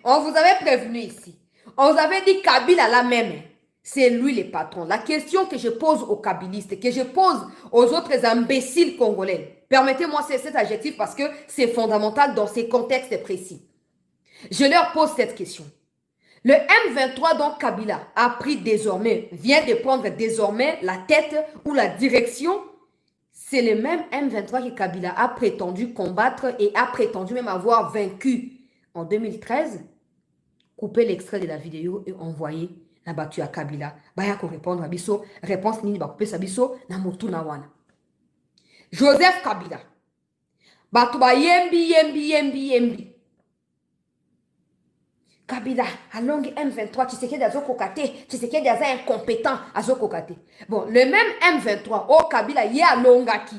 Speaker 7: On vous avait prévenu ici. On vous avait dit Kabila la même. C'est lui le patron. La question que je pose aux Kabilistes, que je pose aux autres imbéciles congolais, permettez-moi cet adjectif parce que c'est fondamental dans ces contextes précis. Je leur pose cette question. Le M23 dont Kabila a pris désormais, vient de prendre désormais la tête ou la direction. C'est le même M23 que Kabila a prétendu combattre et a prétendu même avoir vaincu en 2013. Coupez l'extrait de la vidéo et envoyez la battue à Kabila. Baya ko répondre à biso, réponse nini ba couper sa biso na motu na wana. Joseph Kabila. Batu ba yembi. Kabila, alongi M23, tu sais qu'il y a des kokate, tu sais qu'il y a des incompétents à kokate. Bon, le même M23, oh Kabila, y a longaki.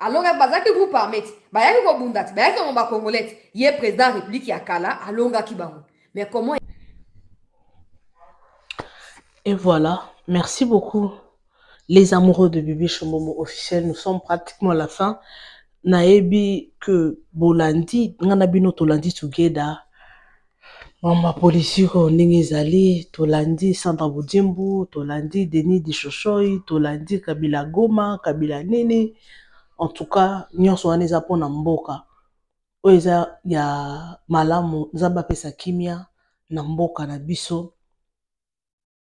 Speaker 7: Alonga bazaki vous permettre, bayaki ko bundat, bayaki ko mba congolais, y est président de la République ya kala, alongaki bango. Mais comment?
Speaker 1: Et voilà, merci beaucoup. Les amoureux de Bibi Chomomo officiel, nous sommes pratiquement à la fin. Naebi que Bolandi, Nganabino Tolandi together. Mama Polisiko Ningizali, Tolandi Sandra Boudjimbu, Tolandi Denis Dishoshoi, Tolandi Kabila Goma, Kabila Nini. En tout cas, nyonso wana eza pona mboka. Oyo eza ya malamu, nzamba pesa kimia na mboka na biso.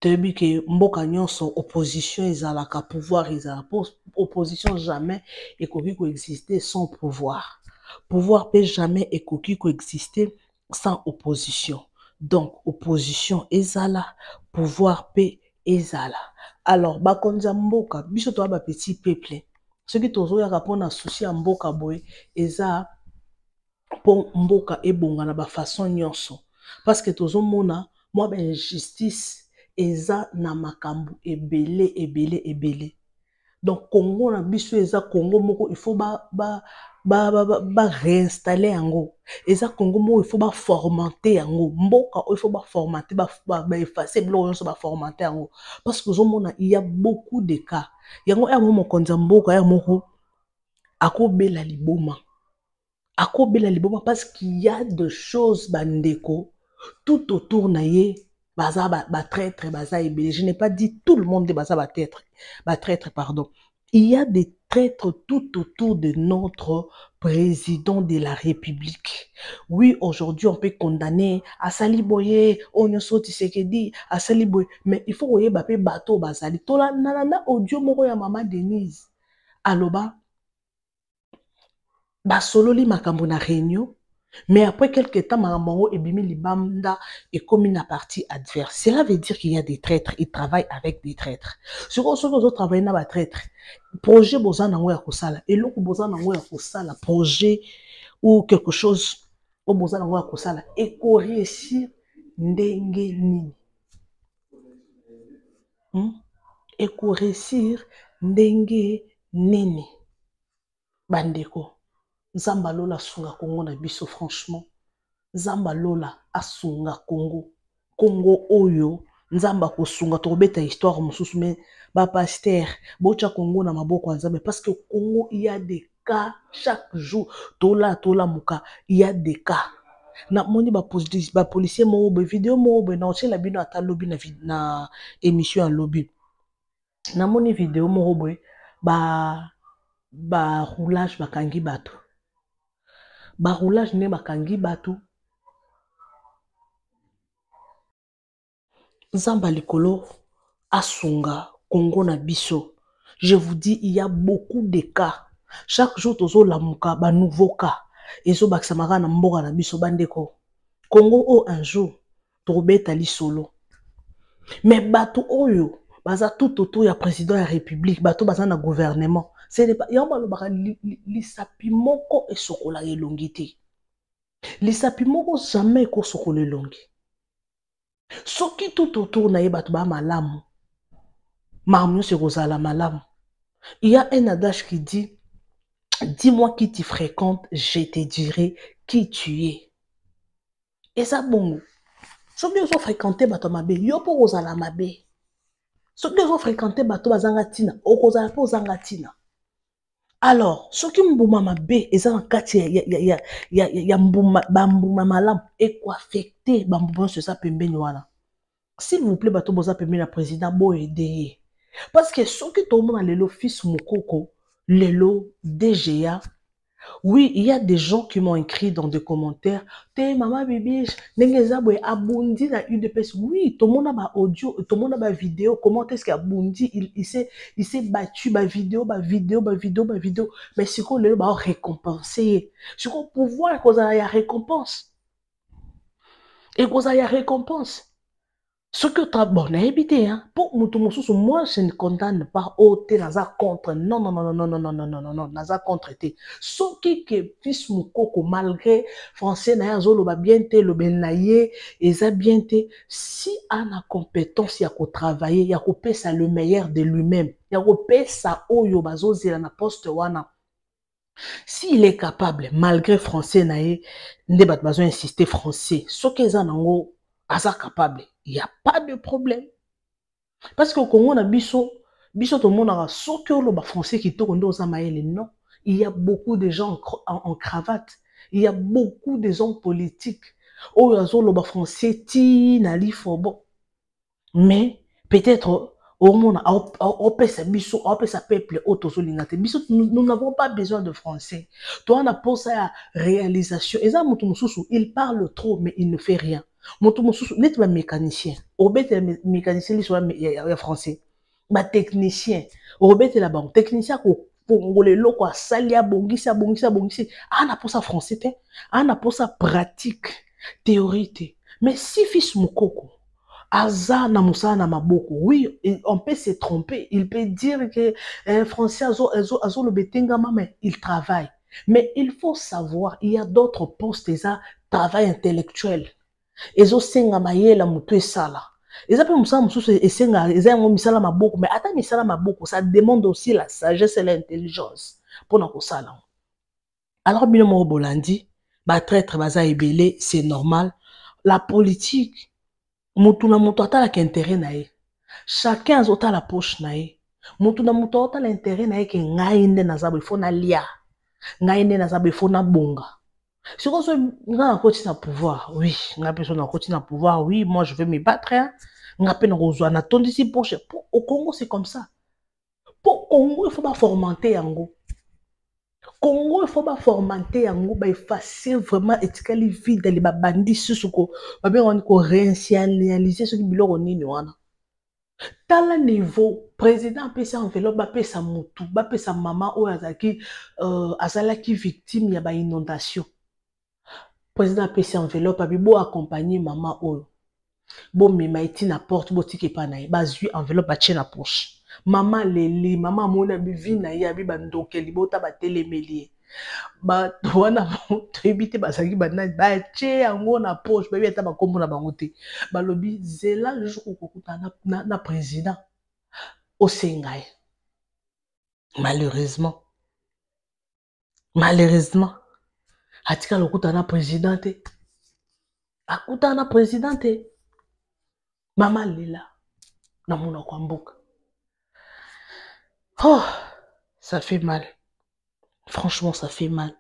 Speaker 1: Toyebi ke mboka nyonso opposition ezalaka, pouvoir ezalaka. Opposition jamais ekoki coexister sans pouvoir. Pouvoir peut jamais ekoki coexister sans opposition. Donc, opposition ezala, pouvoir pe ezala. Alors, bakonza mboka, biso to ba petit peuple. Ce qui tozo ya rapona souci en mboka boy, eza pour mboka ebonga na ba façon nyonso. Parce que tozo mona, moi ben justice eza na makambu ebele. Donc, Congo na biso eza Congo moko, il faut réinstaller yango. Et ça Congo il faut ba formater yango. Mboka il faut ba formater ba effacer blo so ba formater yango. Parce que il y a beaucoup de cas. Yango ya mo konza mboka ya moko akobela liboma. Akobela liboma parce qu'il y a des choses bandeko tout autour na ye baza ba traître baza ebele. Je n'ai pas dit tout le monde baza ba traître pardon. Il y a des traîtres tout autour de notre président de la République. Oui, aujourd'hui, on peut condamner à Saliboye, Onyoso Tshisekedi, à Saliboye, mais il faut voyer Bape bateau Bazali. Tola nanana audio moko ya Maman Denise. Aloba, basololi makambo na réunion. Mais après quelques temps, Maman et Bimi Libamda est comme une partie adverse. Cela veut dire qu'il y a des traîtres. Ils travaillent avec des traîtres. Sur ce que vous travaillez dans les traîtres, projet Bozan Nango ya Kosala, et l'autre Bozan Nango ya Kosala, projet ou quelque chose au Bozan Nango ya Kosala, et qu'on réussir ndenge nini. Et qu'on réussir ndenge nini. Bandeko. Zamba lola sunga Congo na biso franchement. Zamba lola asunga Congo. Congo oyo nzamba ko sunga to beta histoire mususu mais ba pasteur bocha Congo na maboko nzambe parce que Congo il y a des cas chaque jour tola muka il y a des cas. Na moni ba policier mo ba vidéo mo ba na otela bino ata lobby na émission en lobby. Na moni vidéo mo boy ba roulage bakangi bato. Ba roulage ne bakangi bato. Zamba likolo asunga Congo na biso. Je vous dis, il y a beaucoup de cas. Chaque jour tozo la muka ba nouveau cas. Ezo baksamara na mboka na biso bandeko. Congo un jour tobeta li solo. Mais bato oyo baza tout autour ya président ya république, bato baza na gouvernement. C'est pas yamba lo baka li sapi moko e sokola elongi te. Li sapi moko jamais ko sokola elongi. Soki tout autour na ye bato ba malamu. Marmio se rozala malamu. Il y a un adage qui dit dis-moi qui tu fréquentes, je te dirai qui tu es. Et ça bon. Soki ozo fréquenter bato mabe, yo po rozala mabe. Soki ozo fréquenter bato bazanga tina, okozala po zanga tina. Alors, soki mbuma mabe eza na kati ya mbuma malamu et quoi affecter bambuma sur ça pembeni wana. S'il vous plaît bato boza pembeni na président bo aider. Parce que soki to mona lelo fils mukoko, lelo DGA. Oui, il y a des gens qui m'ont écrit dans des commentaires. Te maman bibi, nengeza boy abundi na UDPS. Oui, tout le monde a ba audio, tout le monde a ba vidéo. Comment est-ce qu'abundi il s'est battu ba vidéo. Mais c'est quoi le ba récompenser. C'est quoi pouvoir cause ya récompense. Et cause ya récompense. Ce que tu as bon évité hein pour mutumosusu moi je ne condamne pas ôter naza contre non naza contre té ce qui que fils mukoko malgré français na yazolo ba bien té le benaye eza bien té si ana compétence ya ko travailler ya ko pesa le meilleur de lui-même ya ko pesa oyo bazozela na poste wana. S'il est capable malgré français na ye nde bat besoin insister français ce que eza nango asa capable. Il n'y a pas de problème. Parce que au Congo, on a biso tout le monde a sauté au français qui tourne dans non. Il y a beaucoup de gens en cravate. Il y a beaucoup de gens politiques. Oh, il y a le français ti nali fobo. Mais peut-être au monde on peut sa biso, on peut sa peuple autosolingate. Biso nous n'avons pas besoin de français. Toi on a pensé à réalisation. Et ça il parle trop mais il ne fait rien. Moto mosusu net ba mécanicien obete mécanicien li soit ya français ba technicien obete la banque technicien ko ngole loko salia bongisa ana pour ça français te ana pour ça pratique théorie. Mais si fils mukoko aza na musala na maboko oui on peut se tromper, il peut dire que français azo le betengama mais il travaille. Mais il faut savoir il y a d'autres postes ça travail intellectuel. Ezo senga mayela mutu esala. Eza pe musala mususu esenga eza yango misala maboko mais ata misala maboko ça demande aussi la sagesse et l'intelligence pour na kosala. Alors, bino mo bolandi, ba traître baza ebele, c'est normal. La politique, mutu na mutu atala ki intérêt na ye. Chacun azota la poche na ye. Mutu na mutu atala intérêt na ye ke ngai nde nazabo ifo na lia. Ngai nde nazabo ifo na bonga. Si on se na koti na pouvoir, oui, na personne na koti na pouvoir, oui, moi je vais me battre. Hein. Na peine rozwa na tondisi poche. Au Congo c'est comme ça. Pour Congo il faut pas formenter yango. Congo il faut pas formenter yango, ba effacer vraiment etikali vide les babandi susuko, ba bien on ko réinitialiser ce qui biloko nini wana. Tala niveau président pesa enveloppe ba pesa mutu, ba pesa maman o azalaki victime ya ba inondation. Président pesa enveloppe abi bo accompagner maman o. Bo mema iti na porte bo tike pa na ye, ba zui enveloppe ba tche na poche. Maman leli, maman mona bi vi na ye abi ba ndokeli bota ba telemeli. Ba wana trebite ba saki ba na ba tche yango na poche ba bi ata ba kombo na bango te. Ba lobi zela le jour kokuta na président au Sengai. Malheureusement atika lokuta na présidente. Akuta na présidente. Maman lela na mona kwa mboka. Oh, ça fait mal. Franchement, ça fait mal.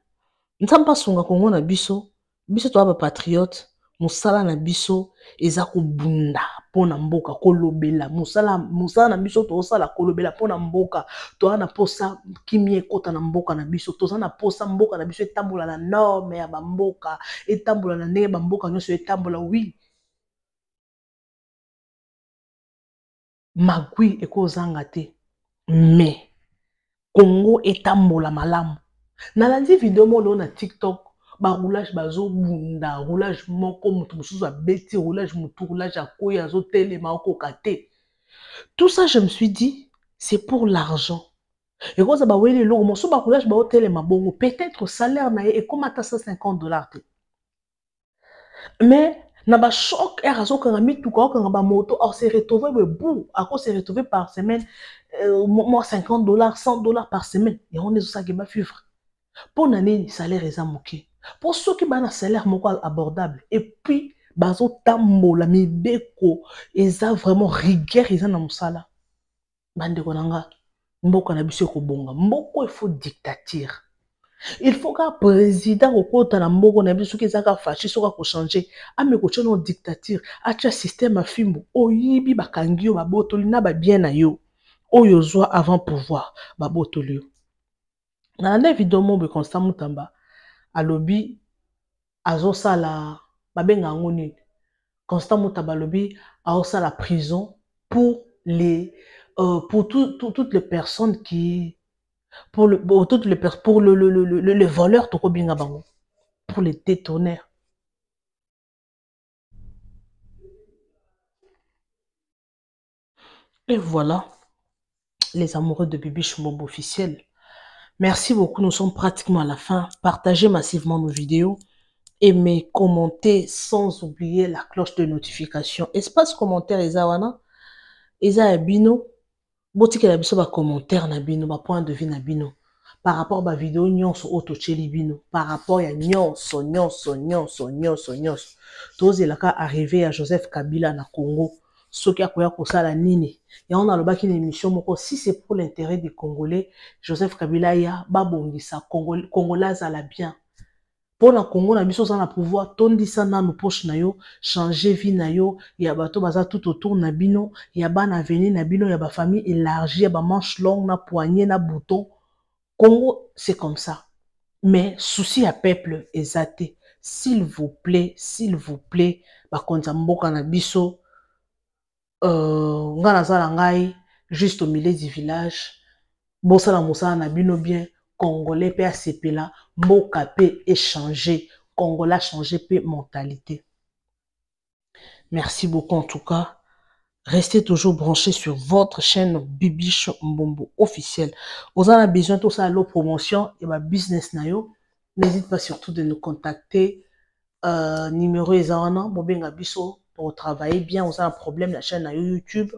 Speaker 1: Nous sommes pas songa Congo na biso. Biso to ba patriote. Musala na biso eza ko bunda pona mboka kolobela. Musala na biso to sala kolobela pona mboka. To na posa kimie kota na mboka na biso. To na posa mboka na biso etambola na norme ya ba mboka. Etambola na ndenge ba mboka nyonso etambola oui. Magui ekozanga te. Mais Congo etambola malamu. Nalandi vidéo mo na TikTok, ba roulage bazo bunda, roulage moko mutu mususu abeti, roulage akoya azo telema okokate. Tout ça je me suis dit, c'est pour l'argent. Et quand ça ba wele lo moso ba roulage ba telema bongo, peut-être salaire na e comme ata $150 te. Mais na ba choc erazo kanga mituka kanga ba moto, on s'est retrouvé bout, à cause s'est retrouvé par semaine moi $50, $100 par semaine. Et on est ça qui va vivre. Pour l'année, salaire est amoké. Pour ceux qui ont un salaire abordable. Et puis, bazo tambo la mibeko, ils ont vraiment rigueur, ils ont un salaire. Bande konanga, mboko na biso ko bonga. Mboko il faut dictature. Il faut qu'un président au côté na mboko na biso qui zaka fachi soka ko changer. Ame ko chono dictature, acha système afimbo. Oyibi bakangio babotoli na ba bien na yo. Oyo zwa avant pouvoir babotoli. Dans la vidéo mo Constant Mutamba alobi azosa la babenga ngoni Constant Mutamba alobi azosa la prison pour les pour toutes les personnes qui pour le voleur to ko binga bango pour les détourneurs. Et voilà les amoureux de Bibi Shumbobo officiel. Merci beaucoup, nous sommes pratiquement à la fin. Partagez massivement nos vidéos. Aimez, commentez sans oublier la cloche de notification. Espace commentaire, Ezawana. Eza Bino. Boti que la biso ba commentaire na Bino, ba point de vue na Bino. Par rapport à la vidéo, nyonso auto cheli Bino. Par rapport à nyonso. Toze la ka arrivé à Joseph Kabila na Congo. Ce qui a koya kosala nini. Et on a le bac une émission moko. Si c'est pour l'intérêt des Congolais, Joseph Kabila ya babongisa Congolais à la bien. Pour la Congo na biso za na pouvoir tondisa na no poche na yo, changer vie na yo, ya bato baza tout autour na bino, ya ba na venir na bino, ya ba famille élargie, ya ba manche longue na poignée na bouton. Congo c'est comme ça. Mais souci à peuple exaté. S'il vous plaît, ba konza mboka na biso nga nazala ngai juste au milieu du village bosala mosala na bino bien Congolais pe asepela mboka pe échanger Congolais changer pe mentalité. Merci beaucoup en tout cas. Restez toujours branchés sur votre chaîne Bibi Shumbobo officiel. Vous avez besoin de tout ça, la promotion et ma business na yo. N'hésitez pas surtout de nous contacter. Numéro ezana bobenga biso pour travailler bien. Vous avez un problème la chaîne na YouTube.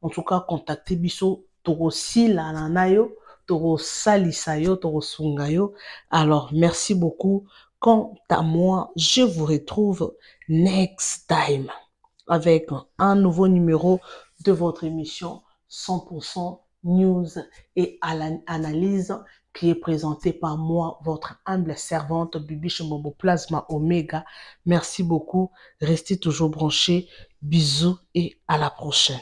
Speaker 1: En tout cas, contactez biso. Torosi la nanayo toro salisayo, toro sungayo. Alors, merci beaucoup. Quant à moi, je vous retrouve next time avec un nouveau numéro de votre émission 100% News et analyse qui est présentée par moi, votre humble servante Bibi Chimbobo Plasma Omega. Merci beaucoup. Restez toujours branchés. Bisous et à la prochaine.